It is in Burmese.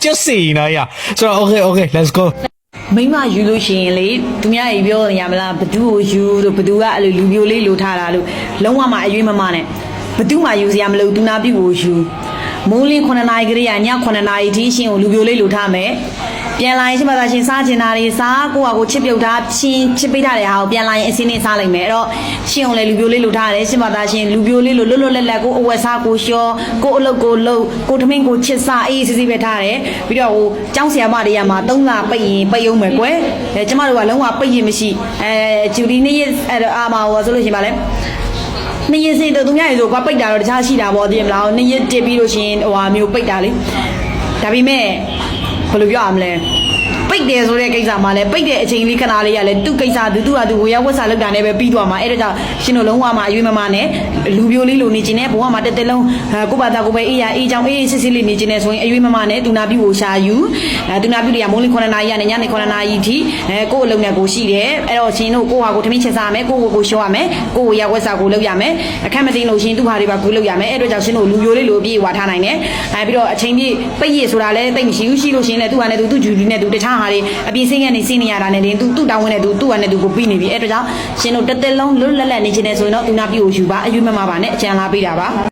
just say na ya so okay let's go မိမယူလို့ရှိရင်လေသူများကြီးပြောရမလားဘသူ့ကိုယူလို့ဘသူကအဲ့လိုလူမျိုးလေးလိုထားတာလို့လုံးဝမအရွေးမမနဲ့ဘသူမှယူစရာမလိုသူနာပြုကိုယူမိုးလင်း9နာရီကလေးကည9နာရီထိရှင်ကိုလူမျိုးလေးလိုထားမယ်ပြန်လာရင်ရှင်ဘာသာရှင်စားချင်တာတွေစားကိုယ့်ဟာကိုချစ်ပြုတ်ထားရှင်ချစ်ပေးထားတဲ့ဟာကိုပြန်လာရင်အစင်းနဲ့စားလိုက်မယ်အဲ့တော့ရှင်ကိုလည်းလူမျိုးလေးလိုထားတယ်ရှင်ဘာသာရှင်လူမျိုးလေးလိုလွတ်လွတ်လပ်လပ်ကိုအဝတ်စားကိုရှောကိုအလုပ်ကိုလုပ်ကိုထမင်းကိုချစ်စားအေးစစ်စစ်ပဲထားတယ်ပြီးတော့ဟိုကျောင်းဆရာမတွေကမှ3လပိတ်ရင်ပိတ်အောင်မယ်ကွယ်ကျမတို့ကလုံးဝပိတ်ရင်မရှိဂျူလီနေ့အဲ့အာမဟောဆိုလို့ရှင်ပါလဲနေ့ရက်စီတို့သူများရေဆိုကွာပိတ်တာတော့တခြားရှိတာပေါ့သိရမလားနေ့ရက်တက်ပြီးလို့ရှင်ဟိုဟာမျိုးပိတ်တာလေဒါပေမဲ့ဘယ်လိုပြောရမလဲပိတ်တယ်ဆိုတဲ့ကိစ္စမှာလည်းပိတ်တဲ့အချိန်လေးခဏလေးရလဲသူ့ကိစ္စသူ့ဟာသူဝေယဝက်စာလောက်တာနဲ့ပဲပြီးသွားမှာအဲ့ဒါကြောင့်ရှင်တို့လုံးဝမှအရွေးမမနဲ့လူပြိုလေးလိုနေခြင်းနဲ့ဘဝမှာတက်တက်လုံးကိုဘာသာကိုပဲအေးရအေးချောင်းအေးစစ်စစ်လေးနေခြင်းနဲ့ဆိုရင်အရွေးမမနဲ့သူနာပြုကိုရှာယူသူနာပြုတွေကမိုးလင်း9နာရီကနေညနေ9နာရီထိကိုယ့်အလုံးနဲ့ကိုရှိတယ်အဲ့တော့ရှင်တို့ကိုဟာကိုထမင်းချက်စားမယ်ကိုကိုရှောရမယ်ကိုဝေယဝက်စာကိုလောက်ရမယ်အခက်မသိလို့ရှင်သူ့ဟာတွေပါကိုလောက်ရမယ်အဲ့တော့ကြောင့်ရှင်တို့လူပြိုလေးလိုပြေးဝါထားနိုင်တယ်ပြီးတော့အချိန်ပြည့်ပိတ်ရဆိုတာလည်းတိတ်မရှိဘူးရှိလို့ရှင်လည်းသူ့ဟာနဲ့သူ့ဂျူလီနဲ့သူတခြားဟာတွေအပြင်စင်းကနေစင်းနေရတာနဲ့သူ့တောင်းဝင်တဲ့သူ့ဟာနဲ့သူကိုပြီးနေပြီအဲ့ဒါကြောင့်ရှင်တို့တက်တက်လုံးလွတ်လပ်လပ်နေခြင်းနဲ့ဆိုရင်တော့သူနာပြုကိုယူပါအယူမမပါနဲ့အကြံလာပေးတာပါ